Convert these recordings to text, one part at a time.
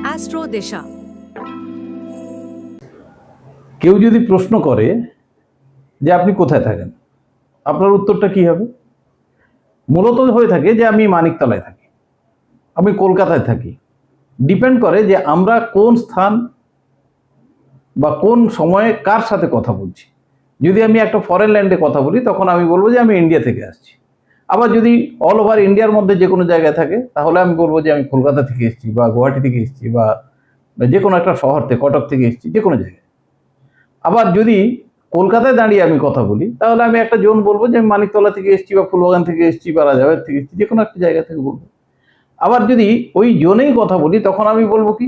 Astro দিশা। কেউ যদি প্রশ্ন করে যে আপনি কোথায় থাকেন, আপনার উত্তরটা কি হবে? মূলত হয়ে থাকে যে আমি মানিকতলায় থাকি, আমি কলকাতায় থাকি। ডিপেন্ড করে যে আমরা কোন স্থান বা কোন সময়ে কার সাথে কথা বলছি। যদি আমি একটা ফরেন ল্যান্ডে কথা বলি তখন আমি বলবো যে আমি ইন্ডিয়া থেকে আসছি। আবার যদি অল ওভার ইন্ডিয়ার মধ্যে যে কোনো জায়গায় থাকে তাহলে আমি বলবো যে আমি কলকাতা থেকে এসেছি বা গুয়াহাটি থেকে এসেছি বা যে কোনো একটা শহর থেকে, কটক থেকে এসেছি, যে কোনো জায়গায়। আবার যদি কলকাতায় দাঁড়িয়ে আমি কথা বলি তাহলে আমি একটা জোন বলবো যে আমি মানিকতলা থেকে এসেছি বা ফুলবাগান থেকে এসেছি বা রাজাবাড়ি থেকে এসেছি, যে কোনো একটা জায়গা থেকে বলবো। আবার যদি ওই জোনেই কথা বলি তখন আমি বলবো কি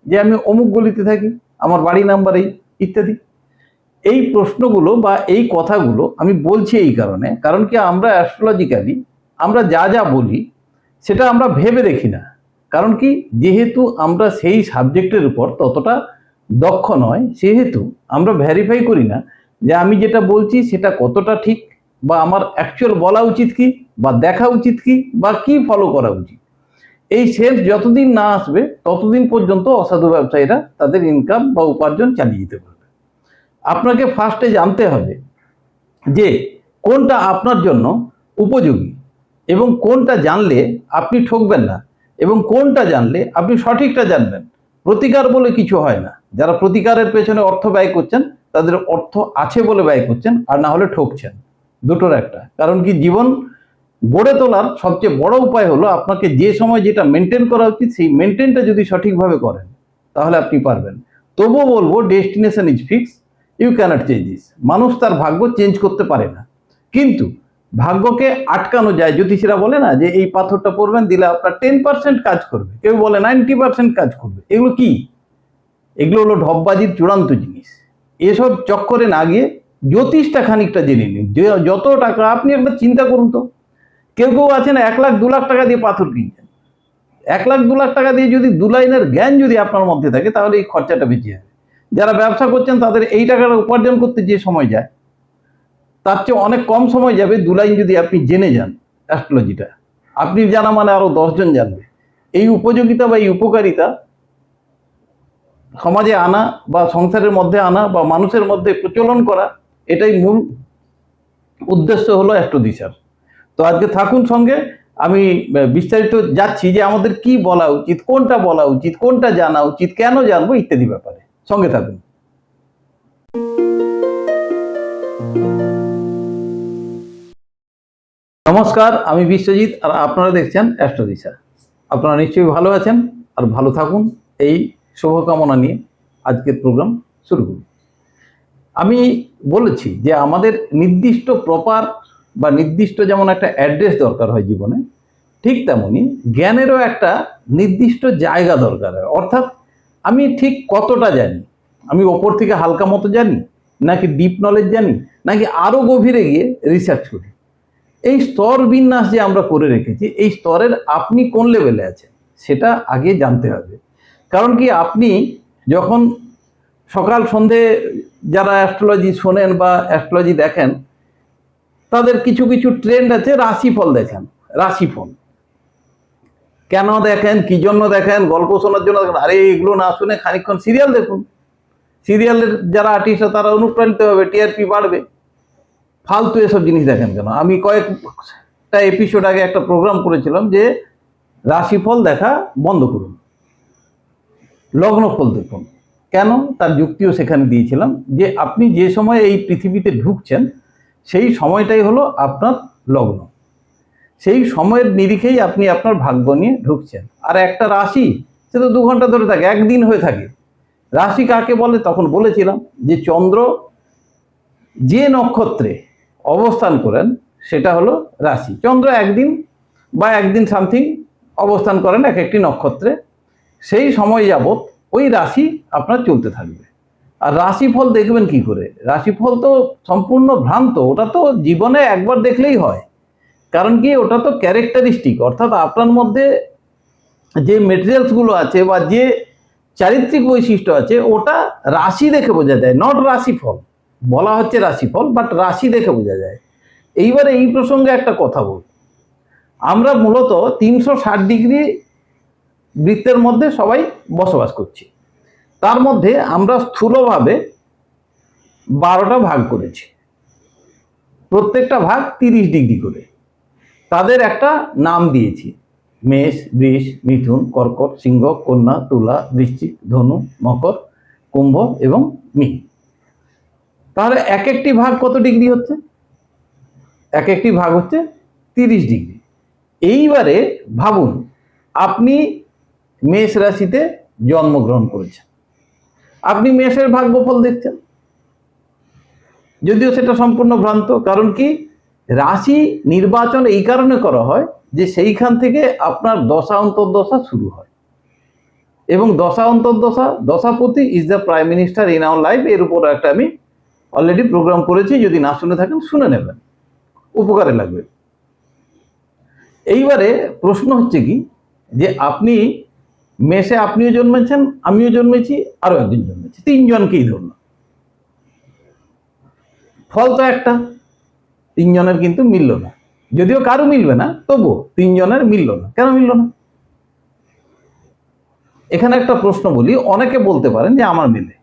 যে আমি অমুক গলিতে থাকি, আমার বাড়ি নাম্বার এই, ইত্যাদি। এই প্রশ্নগুলো বা এই কথাগুলো আমি বলছি এই কারণে, কারণ কি আমরা অ্যাস্ট্রোলজিক্যালি আমরা যা যা বলি সেটা আমরা ভেবে দেখি না। কারণ কি, যেহেতু আমরা সেই সাবজেক্টের উপর ততটা দক্ষ নয়, সেহেতু আমরা ভেরিফাই করি না যে আমি যেটা বলছি সেটা কতটা ঠিক, বা আমার অ্যাকচুয়াল বলা উচিত কি, বা দেখা উচিত কি, বা কি ফলো করা উচিত। এই সেন্স যতদিন না আসবে ততদিন পর্যন্ত অসাধু ব্যবসায়ীরা তাদের ইনকাম বা উপার্জন চালিয়ে যেতে পারবে। আপনাকে ফার্স্টে জানতে হবে যে কোনটা আপনার জন্য উপযোগী, এবং কোনটা জানলে আপনি ঠকবেন না, এবং কোনটা জানলে আপনি সঠিকটা জানবেন। প্রতিকার বলে কিছু হয় না। যারা প্রতিকারের পেছনে অর্থ ব্যয় করছেন তাদের অর্থ আছে বলে ব্যয় করছেন, আর না হলে ঠকছেন। দুটোর একটা। কারণ কি, জীবন গড়ে তোলার সবচেয়ে বড় উপায় হলো আপনাকে যে সময় যেটা মেনটেন করা উচিত সেই মেনটেনটা যদি সঠিকভাবে করেন তাহলে আপনি পারবেন। তবুও বলবো, destination is fix, you can't change this. মানুষ তার ভাগ্য চেঞ্জ করতে পারে না, কিন্তু ভাগ্যকে আটকানো যায়। জ্যোতিষীরা বলে না যে এই পাথরটা পড়বেন, দিলে আপনার 10% কাজ করবে, কেউ বলে 90% কাজ করবে। এগুলো কি? এগুলো হলো ঢপবাজির চূড়ান্ত জিনিস। এসব চক্করে না গিয়ে জ্যোতিষটা খানিকটা জেনে নিন। যত টাকা, আপনি একবার চিন্তা করুন তো, কেউ কেউ আছেন 1 লাখ 2 লাখ টাকা দিয়ে পাথর কিনছেন। 1 লাখ 2 লাখ টাকা দিয়ে যদি 2 লাইনের জ্ঞান যদি আপনার মধ্যে থাকে তাহলে এই খরচাটা বেঁচে যাবে। যারা ব্যবসা করছেন তাদের এই টাকাটা উপার্জন করতে যে সময় যায় তার চেয়ে অনেক কম সময় যাবে 2 লাইন যদি আপনি জেনে যান অ্যাস্ট্রোলজিটা। আপনি জানা মানে আরো 10 জন জানবে। এই উপযোগিতা বা এই উপকারিতা সমাজে আনা বা সংসারের মধ্যে আনা বা মানুষের মধ্যে প্রচলন করা, এটাই মূল উদ্দেশ্য হলো অ্যাস্ট্রো দিশার। তো আজকে থাকুন সঙ্গে। আমি বিস্তারিত যাচ্ছি যে আমাদের কি বলা উচিত, কোনটা বলা উচিত, কোনটা জানা উচিত, কেন জানবো, ইত্যাদি ব্যাপারে। সঙ্গে থাকুন। নমস্কার, আমি বিশ্বজিৎ, আর আপনারা দেখছেন অ্যাস্ট্রো দিশা। আপনারা নিশ্চয়ই ভালো আছেন আর ভালো থাকুন, এই শুভকামনা নিয়ে আজকের প্রোগ্রাম শুরু করি। আমি বলেছি যে আমাদের নির্দিষ্ট প্রপার বা নির্দিষ্ট যেমন একটা অ্যাড্রেস দরকার হয় জীবনে, ঠিক তেমনি জ্ঞানেরও একটা নির্দিষ্ট জায়গা দরকার হয়। অর্থাৎ আমি ঠিক কতটা জানি, আমি ওপর থেকে হালকা মতো জানি, নাকি ডিপ নলেজ জানি, নাকি আরও গভীরে গিয়ে রিসার্চ করি। এই স্তর বিন্যাস যে আমরা করে রেখেছি, এই স্তরের আপনি কোন লেভেলে আছেন সেটা আগে জানতে হবে। কারণ কি, আপনি যখন সকাল সন্ধে যারা অ্যাস্ট্রোলজি শোনেন বা অ্যাস্ট্রোলজি দেখেন, তাদের কিছু কিছু ট্রেন্ড আছে। রাশিফল দেখেন, রাশিফল কেন দেখেন, কি জন্য দেখেন? গল্প শোনার জন্য দেখেন? আরে এগুলো না শুনে খানিকক্ষণ সিরিয়াল দেখুন। সিরিয়ালের যারা আর্টিস্ট তারা অনুপ্রাণিত হবে, টিআরপি বাড়বে। ফালতু এসব জিনিস দেখেন কেন? আমি কয়েকটা এপিসোড আগে একটা প্রোগ্রাম করেছিলাম যে রাশিফল দেখা বন্ধ করুন, লগ্নফল দেখুন। কেন? তার যুক্তিও সেখানে দিয়েছিলাম যে আপনি যে সময় এই পৃথিবীতে ঢুকছেন সেই সময়টাই হলো আপনার লগ্ন। সেই সময়ের নিরিখেই আপনি আপনার ভাগ্য নিয়ে ঢুকছেন। আর একটা রাশি সে তো 2 ঘন্টা ধরে থাকে, একদিন হয়ে থাকে। রাশি কাকে বলে? তখন বলেছিলাম যে চন্দ্র যে নক্ষত্রে অবস্থান করেন সেটা হলো রাশি। চন্দ্র একদিন বা একদিন সামথিং অবস্থান করেন এক একটি নক্ষত্রে, সেই সময় যাবৎ ওই রাশি আপনার চলতে থাকবে। আর রাশিফল দেখবেন কি করে? রাশিফল তো সম্পূর্ণ ভ্রান্ত, ওটা তো জীবনে একবার দেখলেই হয়। কারণ কি, ওটা তো ক্যারেক্টারিস্টিক, অর্থাৎ আপনার মধ্যে যে মেটেরিয়ালসগুলো আছে বা যে চারিত্রিক বৈশিষ্ট্য আছে ওটা রাশি দেখে বোঝা যায়, নট রাশিফল। বলা হচ্ছে রাশিফল, বাট রাশি দেখে বোঝা যায়। এইবারে এই প্রসঙ্গে একটা কথা বল। আমরা মূলত 360 ডিগ্রি বৃত্তের মধ্যে সবাই বসবাস করছি। তার মধ্যে আমরা স্থূলভাবে 12টা ভাগ করেছি, প্রত্যেকটা ভাগ 30 ডিগ্রি করে। তাদের একটা নাম দিয়েছি, মেষ, বৃষ, মিথুন, কর্কট, সিংহ, কন্যা, তুলা, বৃশ্চিক, ধনু, মকর, কুম্ভ এবং মীন। তাহলে এক একটি ভাগ কত ডিগ্রি হচ্ছে? এক একটি ভাগ হচ্ছে 30 ডিগ্রি। এইবারে ভাবুন, আপনি মেষ রাশিতে জন্মগ্রহণ করেছেন, আপনি মেষের ভাগ্যফল দেখছেন, যদিও সেটা সম্পূর্ণ ভ্রান্ত। কারণ কি, রাশি নির্বাচন এই কারণে করা হয় যে সেইখান থেকে আপনার দশা অন্তর্দশা শুরু হয়, এবং দশা অন্তর্দশা, দশাপতি is the prime minister in our life, এর উপর একটা আমি অলরেডি প্রোগ্রাম করেছি, যদি না শুনে থাকেন শুনে নেবেন, উপকারে লাগবে। এইবারে প্রশ্ন হচ্ছে কি, যে আপনি মেষে আপনিও জন্মেছেন, আমিও জন্মেছি, আরো একজন জন্মেছি, 3জনকেই ধরলাম। ফল তো একটা, 3জনের কিন্তু মিলল না। যদিও কারো মিলবে না, তবুও 3জনের মিলল না। কেন মিলল না? এখানে একটা প্রশ্ন বলি, অনেকে বলতে পারেন যে আমার মিলে।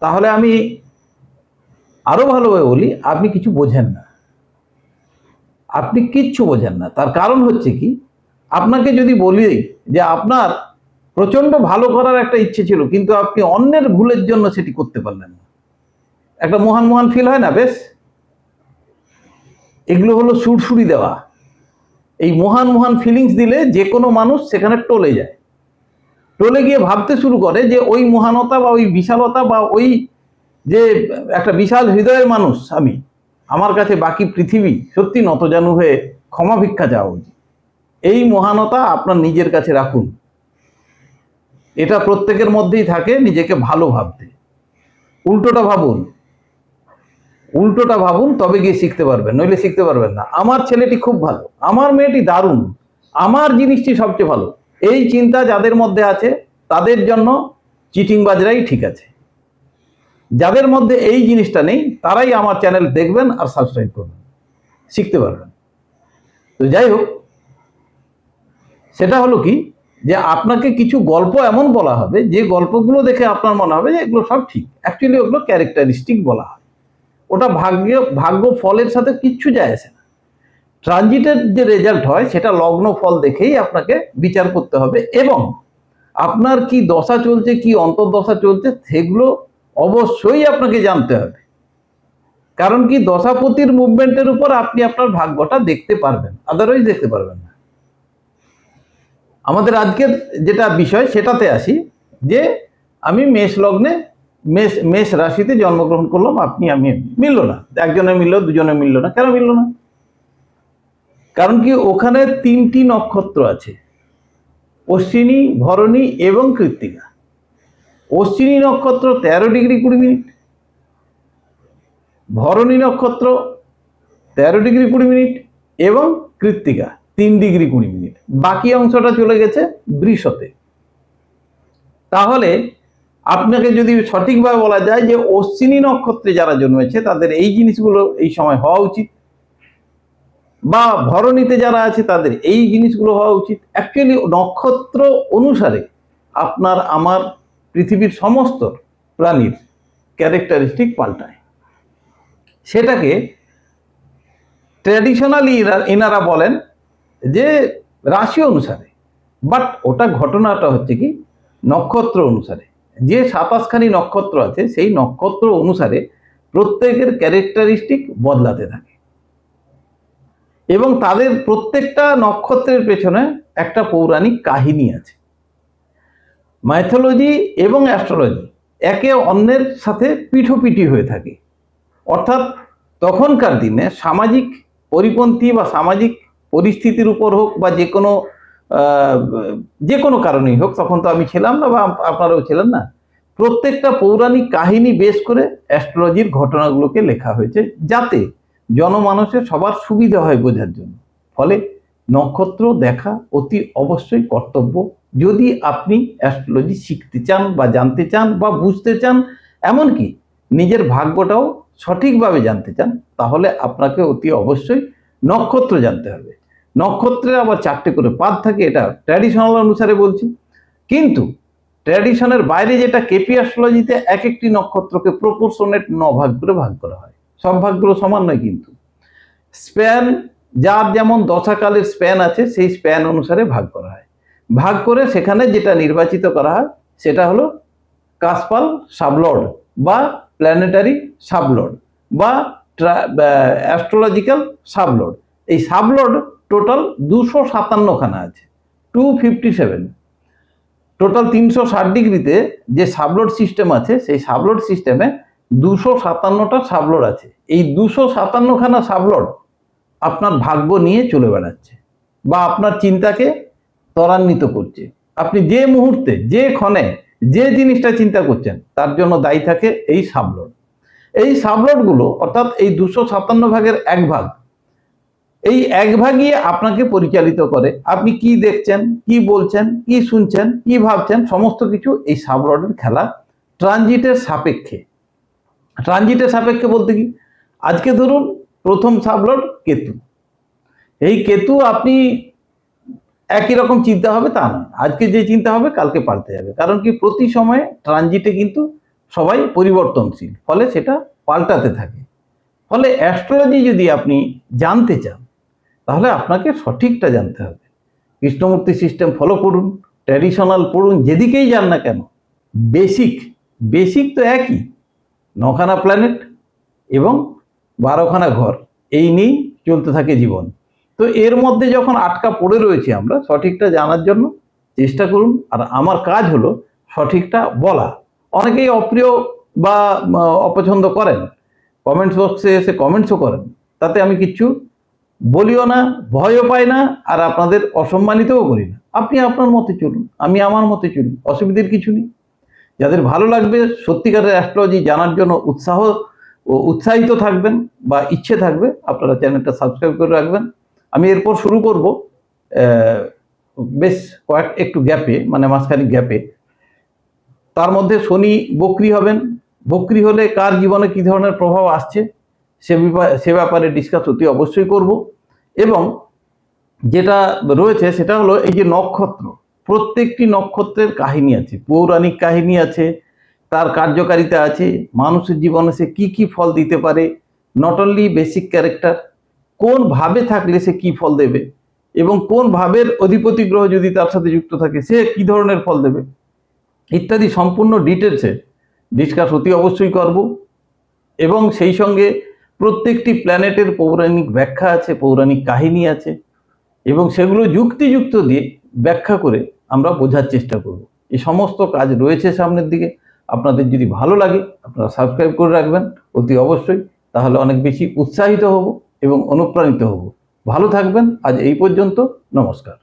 তাহলে আমি আরো ভালোভাবে বলি, আপনি কিছু বোঝেন না, আপনি কিচ্ছু বোঝেন না। তার কারণ হচ্ছে কি, আপনাকে যদি বলি যে আপনার প্রচন্ড ভালো করার একটা ইচ্ছে ছিল, কিন্তু আপনি অন্যের ভুলের জন্য সেটি করতে পারলেন না, একটা মহান মহান ফিল হয় না? বেশ, এগুলো হলো সুরসুরি দেওয়া। এই মহান মহান ফিলিংস দিলে যে কোনো মানুষ সেখানে টলে যায়, টলে গিয়ে ভাবতে শুরু করে যে ওই মহানতা বা ওই বিশালতা বা ওই যে একটা বিশাল হৃদয়ের মানুষ আমি, আমার কাছে বাকি পৃথিবী সত্যি নতজানু হয়ে ক্ষমা ভিক্ষা চাওয়া উচিত। এই মহানতা আপনার নিজের কাছে রাখুন, এটা প্রত্যেকের মধ্যেই থাকে, নিজেকে ভালো ভাবতে। উল্টোটা ভাবুন, উল্টোটা ভাবুন, তবে গিয়ে শিখতে পারবেন, নইলে শিখতে পারবেন না। আমার ছেলেটি খুব ভালো, আমার মেয়েটি দারুণ, আমার জিনিসটি সবচেয়ে ভালো, এই চিন্তা যাদের মধ্যে আছে তাদের জন্য চিটিংবাজরাই ঠিক আছে। যাদের মধ্যে এই জিনিসটা নেই তারাই আমার চ্যানেল দেখবেন আর সাবস্ক্রাইব করবেন, শিখতে পারবেন। তো যাই হোক, সেটা হলো কি, যে আপনাকে কিছু গল্প এমন বলা হবে যে গল্পগুলো দেখে আপনার মনে হবে যে এগুলো সব ঠিক। অ্যাকচুয়ালি ওগুলো ক্যারেক্টারিস্টিক বলা হয়, ওটা ভাগ্য ফলের সাথে কিচ্ছু যায় আসে না। ট্রানজিটের যে রেজাল্ট হয় সেটা লগ্ন ফল দেখেই আপনাকে বিচার করতে হবে, এবং আপনার কি দশা চলছে, কি অন্তর্দশা চলছে, সেগুলো অবশ্যই আপনাকে জানতে হবে। কারণ কি, দশাপতির মুভমেন্টের উপর আপনি আপনার ভাগ্যটা দেখতে পারবেন, আদারওয়াইজ দেখতে পারবেন না। আমাদের আজকের যেটা বিষয় সেটাতে আসি, যে আমি মেষ লগ্নে মেষ রাশিতে জন্মগ্রহণ করলাম, আপনি আমি, মিলল না। একজনের মিলল, দুজনে মিলল না। কেন মিলল না? কারণ কি, ওখানে 3টি নক্ষত্র আছে, অশ্বিনী, ভরণী এবং কৃত্তিকা। অশ্বিনী নক্ষত্র 13 ডিগ্রি 20 মিনিট, ভরণী নক্ষত্র 13 ডিগ্রি 20 মিনিট, এবং কৃত্তিকা 3 ডিগ্রি 20 মিনিট। বাকি অংশটা চলে গেছে বৃষতে। তাহলে আপনাকে যদি সঠিকভাবে বলা যায় যে অশ্বিনী নক্ষত্রে যারা জন্মেছে তাদের এই জিনিসগুলো এই সময় হওয়া উচিত, বা ভরণীতে যারা আছে তাদের এই জিনিসগুলো হওয়া উচিত। অ্যাকচুয়ালি নক্ষত্র অনুসারে আপনার আমার পৃথিবীর সমস্ত প্রাণীর ক্যারেক্টারিস্টিক পাল্টায়। সেটাকে ট্র্যাডিশনালি এনারা বলেন যে রাশি অনুসারে, বাট ওটা ঘটনাটা হচ্ছে কি, নক্ষত্র অনুসারে। যে 27খানি নক্ষত্র আছে সেই নক্ষত্র অনুসারে প্রত্যেকের ক্যারেক্টারিস্টিক বদলাতে থাকে, এবং তাদের প্রত্যেকটা নক্ষত্রের পেছনে একটা পৌরাণিক কাহিনী আছে। মাইথোলজি এবং অ্যাস্ট্রোলজি একে অন্যের সাথে পিঠোপিঠি হয়ে থাকে। অর্থাৎ তখনকার দিনে সামাজিক পরিপন্থী বা সামাজিক পরিস্থিতির উপর হোক, বা যে কোনো কারণেই হোক, তখন তো আমি ছিলাম না বা আপনারাও ছিলেন না, প্রত্যেকটা পৌরাণিক কাহিনী বেশ করে অ্যাস্ট্রোলজির ঘটনাগুলোকে লেখা হয়েছে, যাতে জনমানুষের সবার সুবিধা হয় বোঝার জন্য। ফলে নক্ষত্র দেখা অতি অবশ্যই কর্তব্য, যদি আপনি অ্যাস্ট্রোলজি শিখতে চান বা জানতে চান বা বুঝতে চান, এমনকি নিজের ভাগ্যটাও সঠিকভাবে জানতে চান, তাহলে আপনাকে অতি অবশ্যই নক্ষত্র জানতে হবে। নক্ষত্রের আবার 4টে করে পাদ থাকে, এটা ট্র্যাডিশনাল অনুসারে বলছি। কিন্তু ট্র্যাডিশনের বাইরে যেটা কেপি অ্যাস্ট্রোলজিতে এক একটি নক্ষত্রকে প্রপোর্শনেট 9 ভাগ করে ভাগ করা হয়। সব ভাগগুলো সমান নয়, কিন্তু স্প্যান যার যেমন দশাকালের স্প্যান আছে সেই স্প্যান অনুসারে ভাগ করা হয়। ভাগ করে সেখানে যেটা নির্বাচিত করা হয় সেটা হলো কাসপাল সাবলর্ড বা প্ল্যানেটারি সাবলর্ড বা অ্যাস্ট্রোলজিক্যাল সাবলর্ড। এই সাবলর্ড টোটাল 257খানা আছে, 257। টোটাল 360 ডিগ্রিতে যে সাবলর্ড সিস্টেম আছে সেই সাবলর্ড সিস্টেমে 257টা সাবলর্ড আছে। এই 257খানা সাবলর্ড আপনার ভাগ্য নিয়ে চলে বেড়াচ্ছে বা আপনার চিন্তাকে ত্বরান্বিত করছে। আপনি যে মুহূর্তে যে ক্ষণে যে জিনিসটা চিন্তা করছেন তার জন্য দায়ী থাকে এই সাবলর্ড। এই সাবলর্ডগুলো অর্থাৎ এই 257 ভাগের এক ভাগ, এই এক ভাগই আপনাকে পরিচালিত করে। আপনি কি দেখছেন, কি বলছেন, কি শুনছেন, কি ভাবছেন, সমস্ত কিছু এই সাবলর্ডের খেলা। ট্রানজিটের সাপেক্ষে, ট্রানজিটের সাপেক্ষে বলতে কি, আজকে ধরুন প্রথম সাবলর্ড কেতু। এই কেতু আপনি একই রকম চিন্তা হবে তা নয়, আজকে যে চিন্তা হবে কালকে পাল্টে যাবে। কারণ কি, প্রতি সময়ে ট্রানজিটে কিন্তু সবাই পরিবর্তনশীল, ফলে সেটা পাল্টাতে থাকে। ফলে অ্যাস্ট্রোলজি যদি আপনি জানতে চান তাহলে আপনাকে সঠিকটা জানতে হবে। কৃষ্ণমূর্তি সিস্টেম ফলো করুন, ট্র্যাডিশনাল পড়ুন, যেদিকেই যান না কেন, বেসিক বেসিক তো একই, 9খানা প্ল্যানেট এবং 12খানা ঘর, এই নিয়েই চলতে থাকে জীবন। তো এর মধ্যে যখন আটকা পড়ে রয়েছে, আমরা সঠিকটা জানার জন্য চেষ্টা করুন। আর আমার কাজ হলো সঠিকটা বলা। অনেকেই অপ্রিয় বা অপছন্দ করেন, কমেন্টস বক্সে এসে কমেন্টসও করেন, তাতে আমি কিচ্ছু বলিও না, ভয়ও পাই না, আর আপনাদের অসম্মানিতও করি না। আপনি আপনার মতে চলুন, আমি আমার মতে চলি, অসুবিধার কিছু নেই। যাদের ভালো লাগবে, সত্যিকারের অ্যাস্ট্রোলজি জানার জন্য উৎসাহিত থাকবেন বা ইচ্ছে থাকবে, আপনারা চ্যানেলটা সাবস্ক্রাইব করে রাখবেন। আমি এরপর শুরু করব বেশ একটু গ্যাপে, মানে মাঝখানে গ্যাপে। তার মধ্যে শনি বক্রি হবেন, বক্রি হলে কার জীবনে কী ধরনের প্রভাব আসছে সে ব্যাপারে ডিসকাস অতি অবশ্যই করব। এবং যেটা রয়েছে সেটা হলো এই যে নক্ষত্র, প্রত্যেকটি নক্ষত্রের কাহিনী আছে, পৌরাণিক কাহিনী আছে, তার কার্যকারিতা আছে, মানুষের জীবনে সে কী কী ফল দিতে পারে, নট অনলি বেসিক ক্যারেক্টার, কোন ভাবে থাকলে সে কী ফল দেবে, এবং কোন ভাবের অধিপতি গ্রহ যদি তার সাথে যুক্ত থাকে সে কী ধরনের ফল দেবে, ইত্যাদি সম্পূর্ণ ডিটেলসে ডিসকাস অতি অবশ্যই করব। এবং সেই সঙ্গে প্রত্যেকটি প্ল্যানেটের পৌরাণিক ব্যাখ্যা আছে, পৌরাণিক কাহিনী আছে, এবং সেগুলো যুক্তিযুক্ত দিয়ে ব্যাখ্যা করে আমরা বোঝার চেষ্টা করব। এই সমস্ত কাজ রয়েছে সামনের দিকে। আপনাদের যদি ভালো লাগে আপনারা সাবস্ক্রাইব করে রাখবেন অতি অবশ্যই, তাহলে অনেক বেশি উৎসাহিত হব এবং অনুপ্রাণিত হব। ভালো থাকবেন, আজ এই পর্যন্ত, নমস্কার।